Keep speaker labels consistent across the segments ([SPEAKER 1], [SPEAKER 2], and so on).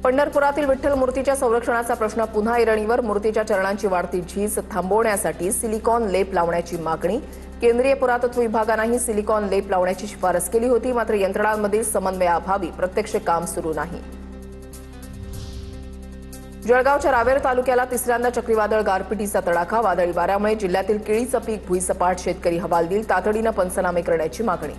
[SPEAKER 1] पंढरपुरातील विठ्ठल मूर्तीच्या संरक्षणाचा प्रश्न पुन्हा ऐरणीवर. मूर्तीच्या चरणांची वाढती झीज थांबवण्यासाठी सिलिकॉन लेप लावण्याची मागणी. केंद्रीय पुरातत्व विभागानेही सिलिकॉन लेप लावण्याची शिफारस केली होती, मात्र यंत्रणांमधील समन्वयाअभावी प्रत्यक्ष काम सुरू नाही. जळगावच्या रावेर तालुक्याला तिसऱ्यांदा चक्रीवादळ गारपिटीचा तडाखा. वादळी वाऱ्यामुळे जिल्ह्यातील केळीचं पीक भुईसपाट. शेतकरी हवालदिल. तातडीनं पंचनामे करण्याची मागणी.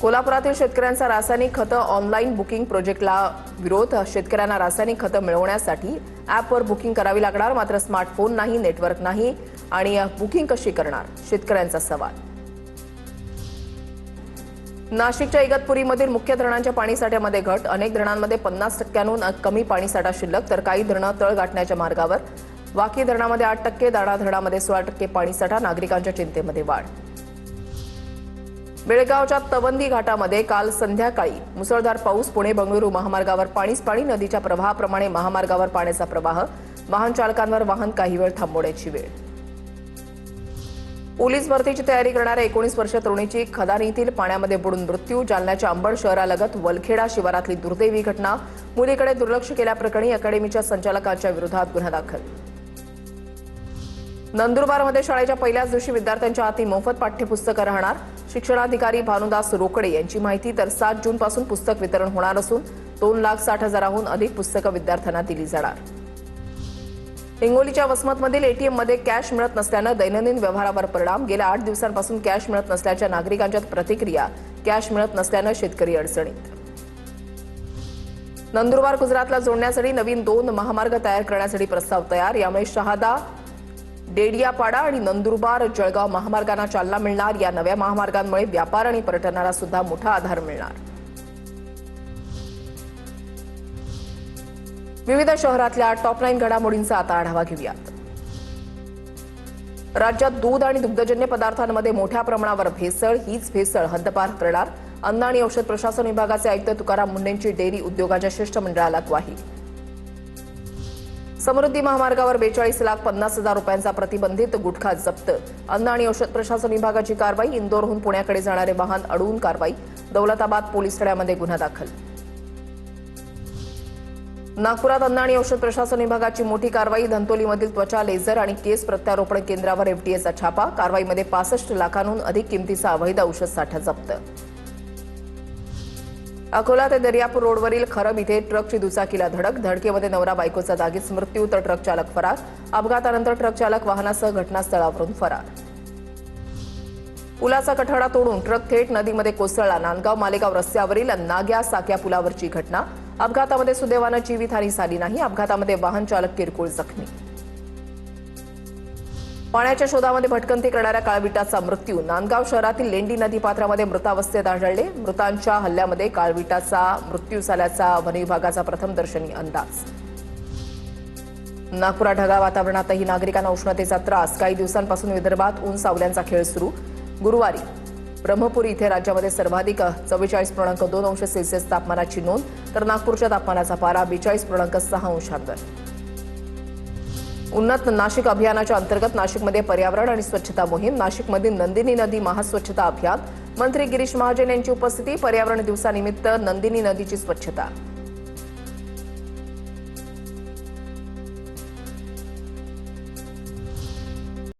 [SPEAKER 1] कोल्हापुरातील शेतकऱ्यांचा रासायनिक खतं ऑनलाईन बुकिंग प्रोजेक्टला विरोध. शेतकऱ्यांना रासायनिक खतं मिळवण्यासाठी ॲपवर बुकिंग करावी लागणार, मात्र स्मार्टफोन नाही, नेटवर्क नाही आणि बुकिंग कशी करणार, शेतकऱ्यांचा सवाल. नाशिकच्या इगतपुरीमधील मुख्य धरणांच्या पाणीसाठ्यामध्ये घट. अनेक धरणांमध्ये 50%हून कमी पाणीसाठा शिल्लक, तर काही धरणं तळ गाठण्याच्या मार्गावर. वाकी धरणामध्ये 8%, दाणा धरणामध्ये 16% पाणीसाठा. नागरिकांच्या चिंतेमध्ये वाढ. बेळगावच्या तवंदी घाटामध्ये काल संध्याकाळी मुसळधार पाऊस. पुणे बंगळुरू महामार्गावर पाणीच पाणी. नदीच्या प्रवाहाप्रमाणे महामार्गावर पाण्याचा प्रवाह. वाहन चालकांवर वाहन काही वेळ थांबवण्याची वेळ. पोलीस भरतीची तयारी करणाऱ्या 19 वर्षीय तरुणीची खदानीतील पाण्यामध्ये बुडून मृत्यू. जालन्याच्या अंबड शहरालगत वलखेडा शिवारातली दुर्दैवी घटना. मुलीकडे दुर्लक्ष केल्याप्रकरणी अकॅडमीच्या संचालकांच्या विरोधात गुन्हा दाखल. नंदुरबारमध्ये शाळेच्या पहिल्याच दिवशी विद्यार्थ्यांच्या हाती मोफत पाठ्यपुस्तकं राहणार. शिक्षणाधिकारी भानुदास रोकडे यांची माहिती. तर 7 जूनपासून पुस्तक वितरण होणार असून 2,60,000हून अधिक पुस्तकं विद्यार्थ्यांना दिली जाणार. हिंगोलीच्या वसमतमधील एटीएममध्ये कॅश मिळत नसल्यानं दैनंदिन व्यवहारावर परिणाम. गेल्या 8 दिवसांपासून कॅश मिळत नसल्याच्या नागरिकांच्या प्रतिक्रिया. कॅश मिळत नसल्यानं शेतकरी अडचणीत. नंदुरबार गुजरातला जोडण्यासाठी नवीन 2 महामार्ग तयार करण्यासाठी प्रस्ताव तयार. यामुळे शहादा डेडियापाडा आणि नंदुरबार जळगाव महामार्गांना चालना मिळणार. या नव्या महामार्गांमुळे व्यापार आणि पर्यटनाला सुद्धा मोठा आधार मिळणार. विविध शहरातल्या टॉप 9 घडामोडींचा आता आढावा घेऊयात. राज्यात दूध आणि दुग्धजन्य पदार्थांमध्ये मोठ्या प्रमाणावर भेसळ. हीच भेसळ हद्दपार करणार. अन्न आणि औषध प्रशासन विभागाचे आयुक्त तुकाराम मुंढेंची डेअरी उद्योगाच्या शिष्टमंडळाला ग्वाही. समृद्धी महामार्गावर 42,50,000 रुपयांचा प्रतिबंधित गुटखा जप्त. अन्न आणि औषध प्रशासन विभागाची कारवाई. इंदोरहून पुण्याकडे जाणारे वाहन अडवून कारवाई. दौलताबाद पोलीस ठाण्यामध्ये गुन्हा दाखल. नागपुरात अन्न आणि औषध प्रशासन विभागाची मोठी कारवाई. धंतोलीमधील त्वचा लेझर आणि केस प्रत्यारोपण केंद्रावर एफडीएचा छापा. कारवाईमध्ये 65 लाखांहून अधिक किमतीचा अवैध औषध साठा जप्त. अकोला ते दर्यापूर रोडवरील खरब इथे ट्रकची दुचाकीला धडक. धडकेमध्ये नवरा बायकोचा जागीच मृत्यू, तर ट्रक चालक फरार. अपघातानंतर ट्रक चालक वाहनासह घटनास्थळावरून फरार. पुलाचा कठडा तोडून ट्रक थेट नदीमध्ये कोसळला. नांदगाव मालेगाव रस्त्यावरील नाग्या साक्या पुलावरची घटना. अपघातामध्ये सुदैवानं जीवितहानी झाली नाही. अपघातामध्ये वाहन चालक किरकोळ जखमी. पाण्याच्या शोधामध्ये भटकंती करणाऱ्या काळविटाचा मृत्यू. नांदगाव शहरातील लेंडी नदीपात्रामध्ये मृतावस्थेत आढळले. मृतांच्या हल्ल्यामध्ये काळविटाचा मृत्यू झाल्याचा वनविभागाचा प्रथमदर्शनी अंदाज. नागपुरात ढगाळ वातावरणातही नागरिकांना उष्णतेचा त्रास. काही दिवसांपासून विदर्भात ऊन सावल्यांचा खेळ सुरू. गुरुवारी ब्रह्मपुरी इथे राज्यामध्ये सर्वाधिक 44.2 अंश सेल्सिअस तापमानाची नोंद, तर नागपूरच्या तापमानाचा पारा 42.6 अंशांवर. उन्नत नाशिक अभियानाच्या अंतर्गत नाशिकमध्ये पर्यावरण आणि स्वच्छता मोहीम. नाशिकमधील नंदिनी नदी महास्वच्छता अभियान. मंत्री गिरीश महाजन यांची उपस्थिती. पर्यावरण दिवसानिमित्त नंदिनी नदीची स्वच्छता.